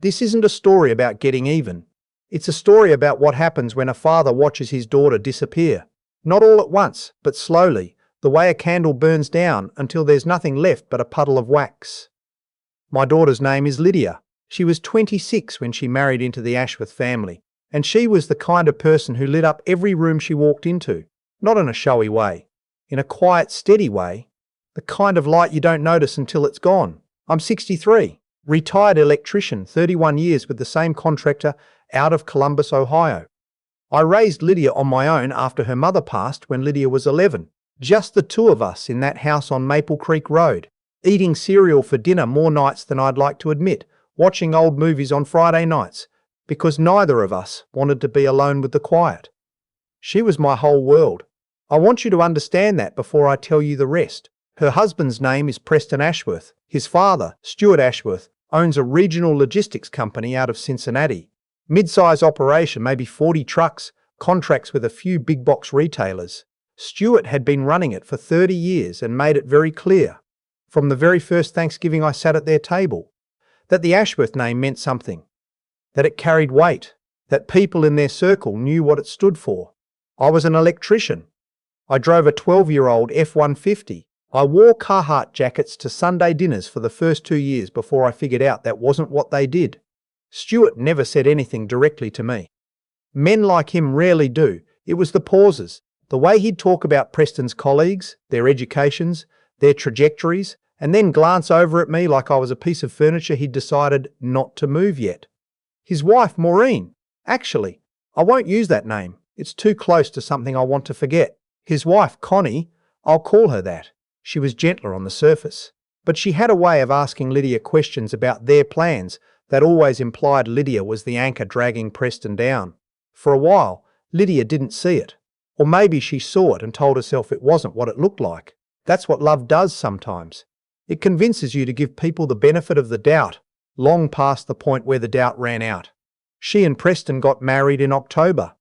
This isn't a story about getting even. It's a story about what happens when a father watches his daughter disappear. Not all at once, but slowly, the way a candle burns down until there's nothing left but a puddle of wax. My daughter's name is Lydia. She was 26 when she married into the Ashworth family, and she was the kind of person who lit up every room she walked into. Not in a showy way. In a quiet, steady way. The kind of light you don't notice until it's gone. I'm 63. Retired electrician, 31 years with the same contractor out of Columbus, Ohio. I raised Lydia on my own after her mother passed when Lydia was 11. Just the two of us in that house on Maple Creek Road, eating cereal for dinner more nights than I'd like to admit, watching old movies on Friday nights, because neither of us wanted to be alone with the quiet. She was my whole world. I want you to understand that before I tell you the rest. Her husband's name is Preston Ashworth. His father, Stuart Ashworth, owns a regional logistics company out of Cincinnati. Mid-size operation, maybe 40 trucks, contracts with a few big box retailers. Stuart had been running it for 30 years and made it very clear, from the very first Thanksgiving I sat at their table, that the Ashworth name meant something, that it carried weight, that people in their circle knew what it stood for. I was an electrician. I drove a 12-year-old F-150. I wore Carhartt jackets to Sunday dinners for the first 2 years before I figured out that wasn't what they did. Stuart never said anything directly to me. Men like him rarely do. It was the pauses, the way he'd talk about Preston's colleagues, their educations, their trajectories, and then glance over at me like I was a piece of furniture he'd decided not to move yet. His wife, Maureen. Actually, I won't use that name. It's too close to something I want to forget. His wife, Connie, I'll call her that. She was gentler on the surface, but she had a way of asking Lydia questions about their plans that always implied Lydia was the anchor dragging Preston down. For a while, Lydia didn't see it. Or maybe she saw it and told herself it wasn't what it looked like. That's what love does sometimes. It convinces you to give people the benefit of the doubt, long past the point where the doubt ran out. She and Preston got married in October.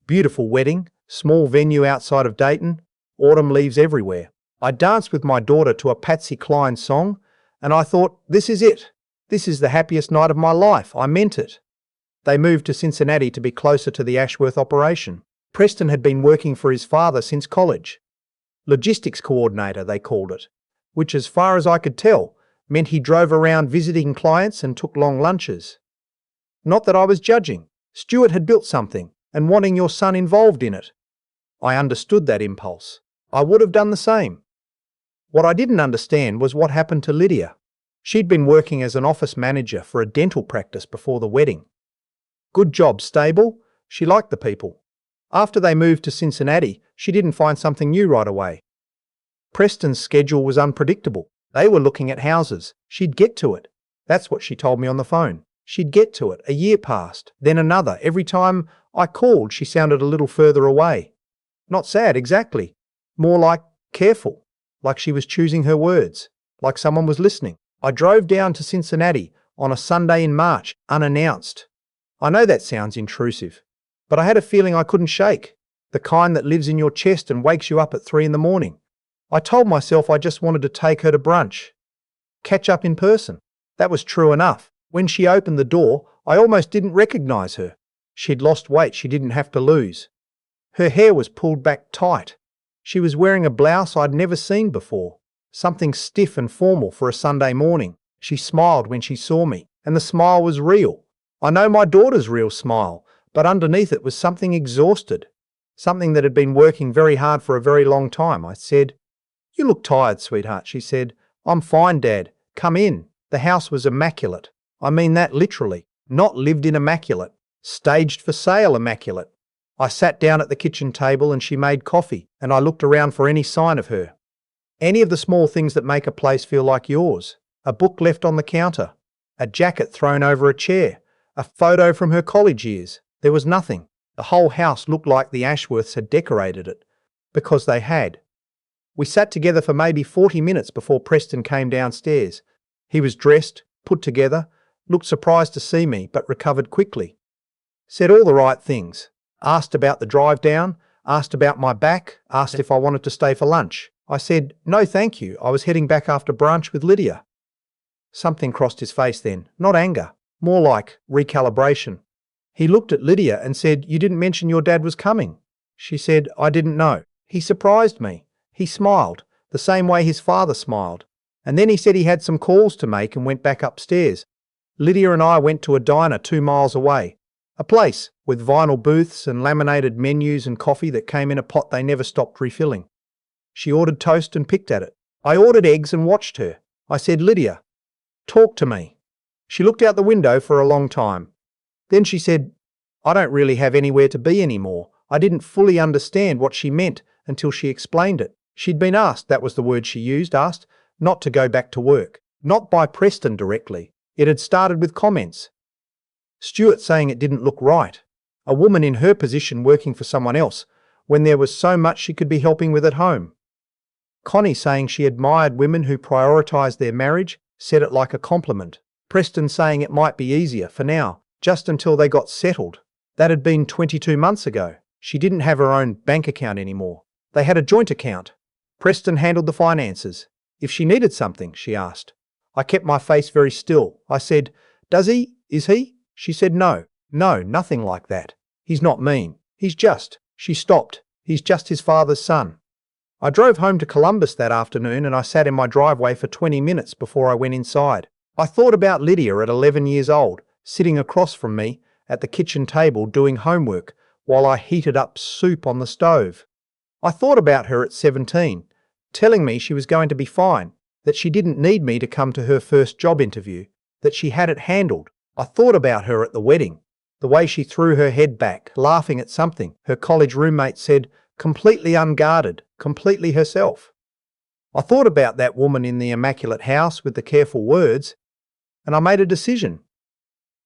Beautiful wedding, small venue outside of Dayton, autumn leaves everywhere. I danced with my daughter to a Patsy Cline song, and I thought, this is it. This is the happiest night of my life. I meant it. They moved to Cincinnati to be closer to the Ashworth operation. Preston had been working for his father since college. Logistics coordinator, they called it, which as far as I could tell, meant he drove around visiting clients and took long lunches. Not that I was judging. Stuart had built something, and wanting your son involved in it. I understood that impulse. I would have done the same. What I didn't understand was what happened to Lydia. She'd been working as an office manager for a dental practice before the wedding. Good job, stable. She liked the people. After they moved to Cincinnati, she didn't find something new right away. Preston's schedule was unpredictable. They were looking at houses. She'd get to it. That's what she told me on the phone. She'd get to it. A year passed, then another. Every time I called, she sounded a little further away. Not sad, exactly. More like careful, like she was choosing her words, like someone was listening. I drove down to Cincinnati on a Sunday in March, unannounced. I know that sounds intrusive, but I had a feeling I couldn't shake, the kind that lives in your chest and wakes you up at 3 a.m. I told myself I just wanted to take her to brunch, catch up in person. That was true enough. When she opened the door, I almost didn't recognize her. She'd lost weight she didn't have to lose. Her hair was pulled back tight. She was wearing a blouse I'd never seen before, something stiff and formal for a Sunday morning. She smiled when she saw me, and the smile was real. I know my daughter's real smile, but underneath it was something exhausted, something that had been working very hard for a very long time. I said, "You look tired, sweetheart," she said. "I'm fine, Dad. Come in." The house was immaculate. I mean that literally. Not lived in immaculate. Staged for sale immaculate. I sat down at the kitchen table and she made coffee, and I looked around for any sign of her. Any of the small things that make a place feel like yours. A book left on the counter. A jacket thrown over a chair. A photo from her college years. There was nothing. The whole house looked like the Ashworths had decorated it. Because they had. We sat together for maybe 40 minutes before Preston came downstairs. He was dressed, put together, looked surprised to see me, but recovered quickly. Said all the right things. Asked about the drive down, asked about my back, asked if I wanted to stay for lunch. I said, "No thank you, I was heading back after brunch with Lydia." Something crossed his face then, not anger, More like recalibration. He looked at Lydia and said, "You didn't mention your dad was coming." She said, "I didn't know." He surprised me. He smiled, the same way his father smiled. And then he said he had some calls to make and went back upstairs. Lydia and I went to a diner 2 miles away. A place with vinyl booths and laminated menus and coffee that came in a pot they never stopped refilling. She ordered toast and picked at it. I ordered eggs and watched her. I said, "Lydia, talk to me." She looked out the window for a long time. Then she said, "I don't really have anywhere to be anymore." I didn't fully understand what she meant until she explained it. She'd been asked, that was the word she used, asked not to go back to work. Not by Preston directly. It had started with comments. Stuart saying it didn't look right. A woman in her position working for someone else, when there was so much she could be helping with at home. Connie saying she admired women who prioritised their marriage, said it like a compliment. Preston saying it might be easier for now, just until they got settled. That had been 22 months ago. She didn't have her own bank account anymore. They had a joint account. Preston handled the finances. If she needed something, she asked. I kept my face very still. I said, "Does he? Is he?" She said, "No, nothing like that. He's not mean. He's just..." She stopped. "He's just his father's son." I drove home to Columbus that afternoon and I sat in my driveway for 20 minutes before I went inside. I thought about Lydia at 11 years old, sitting across from me at the kitchen table doing homework while I heated up soup on the stove. I thought about her at 17, telling me she was going to be fine, that she didn't need me to come to her first job interview, that she had it handled. I thought about her at the wedding, the way she threw her head back, laughing at something her college roommate said, completely unguarded, completely herself. I thought about that woman in the immaculate house with the careful words, and I made a decision.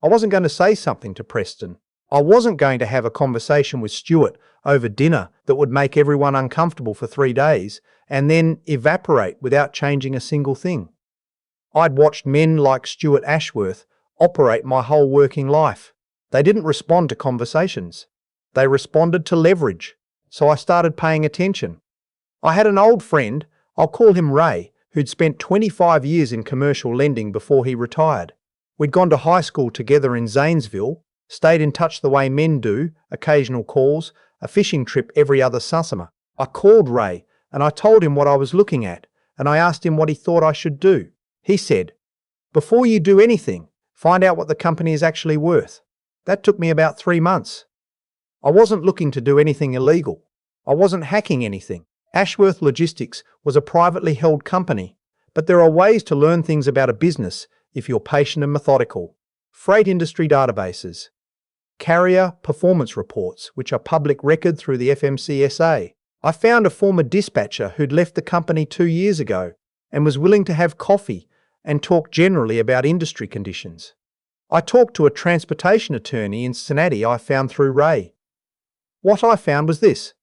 I wasn't going to say something to Preston. I wasn't going to have a conversation with Stuart over dinner that would make everyone uncomfortable for 3 days and then evaporate without changing a single thing. I'd watched men like Stuart Ashworth operate my whole working life. They didn't respond to conversations. They responded to leverage. So I started paying attention. I had an old friend, I'll call him Ray, who'd spent 25 years in commercial lending before he retired. We'd gone to high school together in Zanesville, stayed in touch the way men do, occasional calls, a fishing trip every other summer. I called Ray and I told him what I was looking at, and I asked him what he thought I should do. He said, "Before you do anything, find out what the company is actually worth." That took me about 3 months. I wasn't looking to do anything illegal. I wasn't hacking anything. Ashworth Logistics was a privately held company, but there are ways to learn things about a business if you're patient and methodical. Freight industry databases. Carrier performance reports, which are public record through the FMCSA. I found a former dispatcher who'd left the company 2 years ago and was willing to have coffee and talk generally about industry conditions. I talked to a transportation attorney in Cincinnati I found through Ray. What I found was this.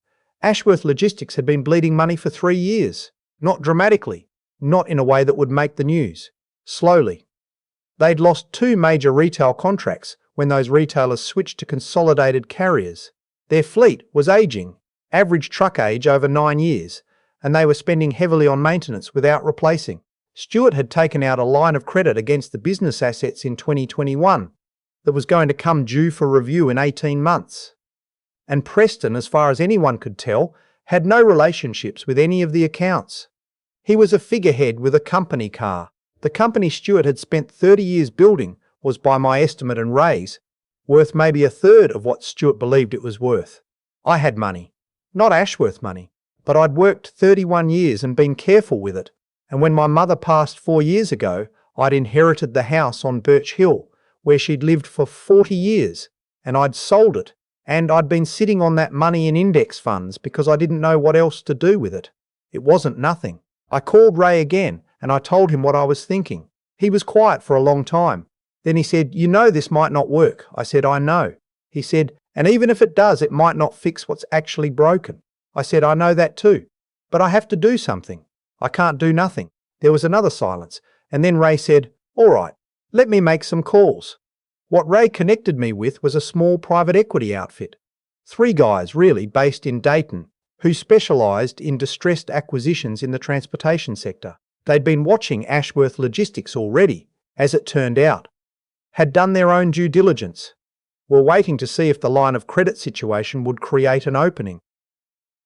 Ashworth Logistics had been bleeding money for 3 years. Not dramatically, not in a way that would make the news. Slowly. They'd lost 2 major retail contracts when those retailers switched to consolidated carriers. Their fleet was aging, average truck age over 9 years, and they were spending heavily on maintenance without replacing. Stuart had taken out a line of credit against the business assets in 2021 that was going to come due for review in 18 months. And Preston, as far as anyone could tell, had no relationships with any of the accounts. He was a figurehead with a company car. The company Stuart had spent 30 years building was, by my estimate and Ray's, worth maybe a third of what Stuart believed it was worth. I had money. Not Ashworth money. But I'd worked 31 years and been careful with it. And when my mother passed 4 years ago, I'd inherited the house on Birch Hill, where she'd lived for 40 years, and I'd sold it. And I'd been sitting on that money in index funds because I didn't know what else to do with it. It wasn't nothing. I called Ray again and I told him what I was thinking. He was quiet for a long time. Then he said, "You know this might not work." I said, "I know." He said, "And even if it does, it might not fix what's actually broken." I said, "I know that too. But I have to do something. I can't do nothing." There was another silence, and then Ray said, "All right, let me make some calls." What Ray connected me with was a small private equity outfit. 3 guys, really, based in Dayton, who specialised in distressed acquisitions in the transportation sector. They'd been watching Ashworth Logistics already, as it turned out. had done their own due diligence, were waiting to see if the line of credit situation would create an opening.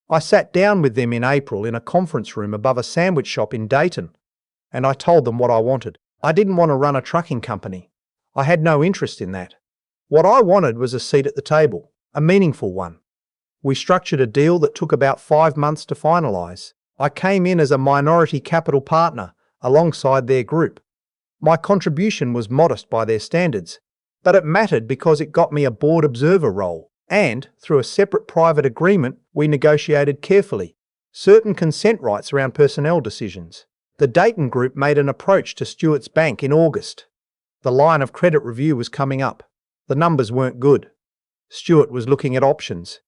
I sat down with them in April in a conference room above a sandwich shop in Dayton, and I told them what I wanted. I didn't want to run a trucking company. I had no interest in that. What I wanted was a seat at the table, a meaningful one. We structured a deal that took about 5 months to finalise. I came in as a minority capital partner alongside their group. My contribution was modest by their standards, but it mattered because it got me a board observer role, and, through a separate private agreement, we negotiated carefully certain consent rights around personnel decisions. The Dayton group made an approach to Stewart's bank in August. The line of credit review was coming up. The numbers weren't good. Stewart was looking at options.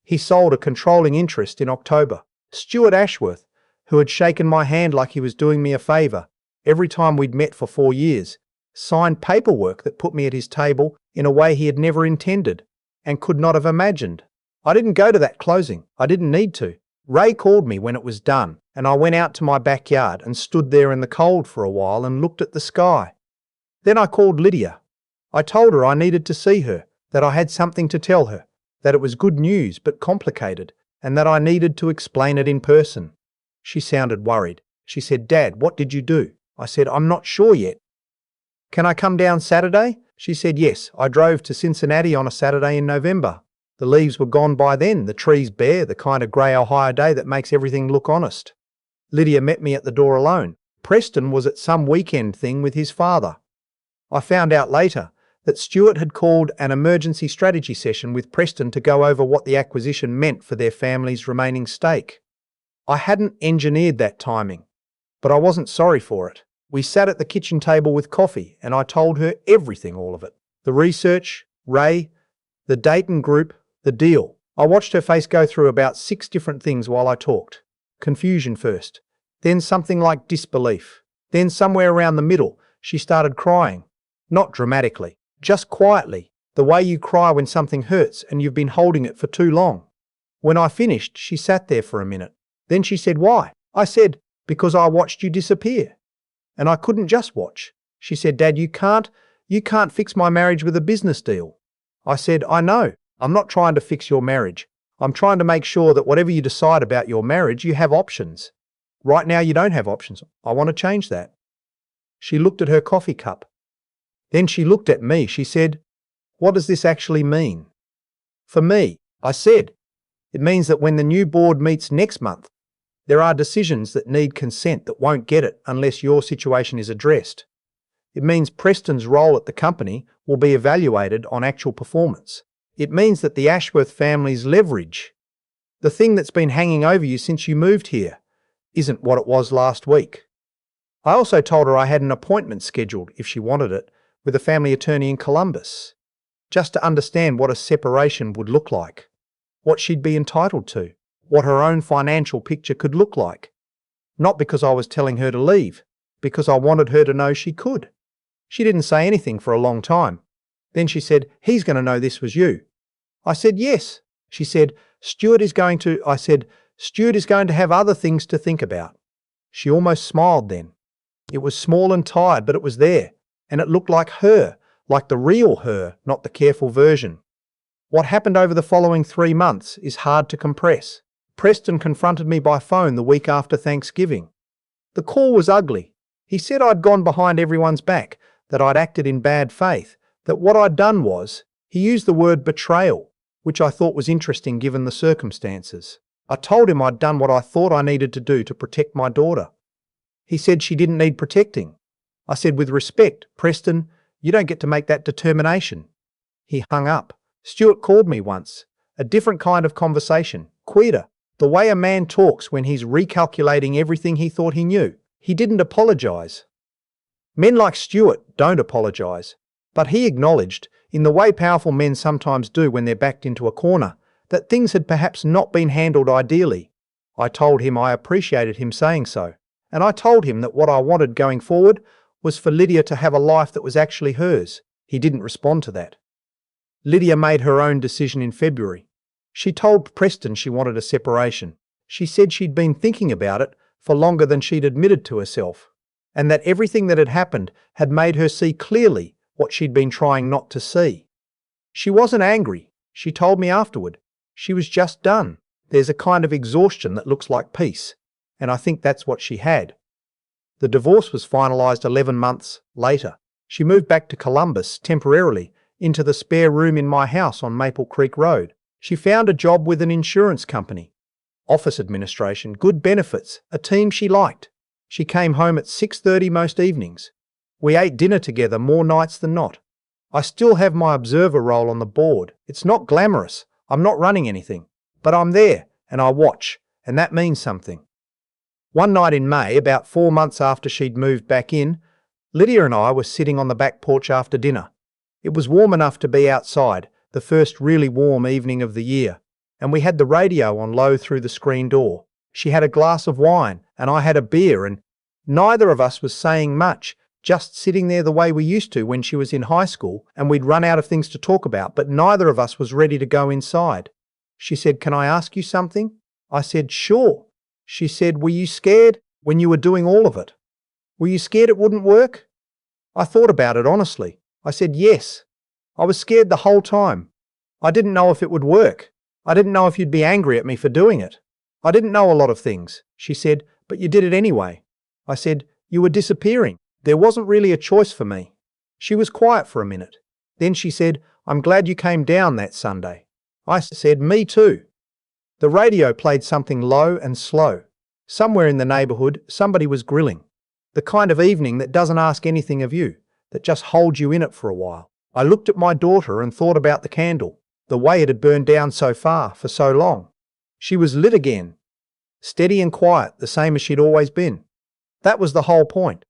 He sold a controlling interest in October. Stewart Ashworth, who had shaken my hand like he was doing me a favour every time we'd met for 4 years, signed paperwork that put me at his table in a way he had never intended and could not have imagined. I didn't go to that closing. I didn't need to. Ray called me when it was done, and I went out to my backyard and stood there in the cold for a while and looked at the sky. Then I called Lydia. I told her I needed to see her, that I had something to tell her, that it was good news but complicated, and that I needed to explain it in person. She sounded worried. She said, "Dad, what did you do?" I said, "I'm not sure yet." "Can I come down Saturday?" She said, "Yes." I drove to Cincinnati on a Saturday in November. The leaves were gone by then, the trees bare, the kind of grey Ohio day that makes everything look honest. Lydia met me at the door alone. Preston was at some weekend thing with his father. I found out later that Stewart had called an emergency strategy session with Preston to go over what the acquisition meant for their family's remaining stake. I hadn't engineered that timing, but I wasn't sorry for it. We sat at the kitchen table with coffee, and I told her everything, all of it. The research, Ray, the Dayton group, the deal. I watched her face go through about 6 different things while I talked. Confusion first, then something like disbelief. Then somewhere around the middle, she started crying. Not dramatically, just quietly, the way you cry when something hurts and you've been holding it for too long. When I finished, she sat there for a minute. Then she said, "Why?" I said, "Because I watched you disappear. And I couldn't just watch." She said, "Dad, you can't fix my marriage with a business deal." I said, "I know. I'm not trying to fix your marriage. I'm trying to make sure that whatever you decide about your marriage, you have options. Right now you don't have options. I want to change that." She looked at her coffee cup. Then she looked at me. She said, "What does this actually mean?" "For me," I said, "it means that when the new board meets next month, there are decisions that need consent that won't get it unless your situation is addressed. It means Preston's role at the company will be evaluated on actual performance. It means that the Ashworth family's leverage, the thing that's been hanging over you since you moved here, isn't what it was last week." I also told her I had an appointment scheduled, if she wanted it, with a family attorney in Columbus, just to understand what a separation would look like, what she'd be entitled to, what her own financial picture could look like. Not because I was telling her to leave, because I wanted her to know she could. She didn't say anything for a long time. Then she said, "He's going to know this was you." I said, "Yes." She said, "Stewart is going to..." I said, "Stewart is going to have other things to think about." She almost smiled then. It was small and tired, but it was there, and it looked like her, like the real her, not the careful version. What happened over the following 3 months is hard to compress. Preston confronted me by phone the week after Thanksgiving. The call was ugly. He said I'd gone behind everyone's back, that I'd acted in bad faith, that what I'd done was, he used the word betrayal, which I thought was interesting given the circumstances. I told him I'd done what I thought I needed to do to protect my daughter. He said she didn't need protecting. I said, "With respect, Preston, you don't get to make that determination." He hung up. Stewart called me once. A different kind of conversation, quieter. The way a man talks when he's recalculating everything he thought he knew. He didn't apologise. Men like Stewart don't apologise. But he acknowledged, in the way powerful men sometimes do when they're backed into a corner, that things had perhaps not been handled ideally. I told him I appreciated him saying so. And I told him that what I wanted going forward was for Lydia to have a life that was actually hers. He didn't respond to that. Lydia made her own decision in February. She told Preston she wanted a separation. She said she'd been thinking about it for longer than she'd admitted to herself, and that everything that had happened had made her see clearly what she'd been trying not to see. She wasn't angry, she told me afterward. She was just done. There's a kind of exhaustion that looks like peace, and I think that's what she had. The divorce was finalised 11 months later. She moved back to Columbus temporarily into the spare room in my house on Maple Creek Road. She found a job with an insurance company. Office administration, good benefits, a team she liked. She came home at 6:30 most evenings. We ate dinner together more nights than not. I still have my observer role on the board. It's not glamorous. I'm not running anything. But I'm there, and I watch, and that means something. One night in May, about 4 months after she'd moved back in, Lydia and I were sitting on the back porch after dinner. It was warm enough to be outside, the first really warm evening of the year, and we had the radio on low through the screen door. She had a glass of wine, and I had a beer, and neither of us was saying much, just sitting there the way we used to when she was in high school, and we'd run out of things to talk about, but neither of us was ready to go inside. She said, "Can I ask you something?" I said, "Sure." She said, "Were you scared when you were doing all of it? Were you scared it wouldn't work?" I thought about it honestly. I said, "Yes. I was scared the whole time. I didn't know if it would work. I didn't know if you'd be angry at me for doing it. I didn't know a lot of things." She said, "But you did it anyway." I said, "You were disappearing. There wasn't really a choice for me." She was quiet for a minute. Then she said, "I'm glad you came down that Sunday." I said, "Me too." The radio played something low and slow. Somewhere in the neighbourhood, somebody was grilling. The kind of evening that doesn't ask anything of you, that just holds you in it for a while. I looked at my daughter and thought about the candle, the way it had burned down so far for so long. She was lit again, steady and quiet, the same as she'd always been. That was the whole point.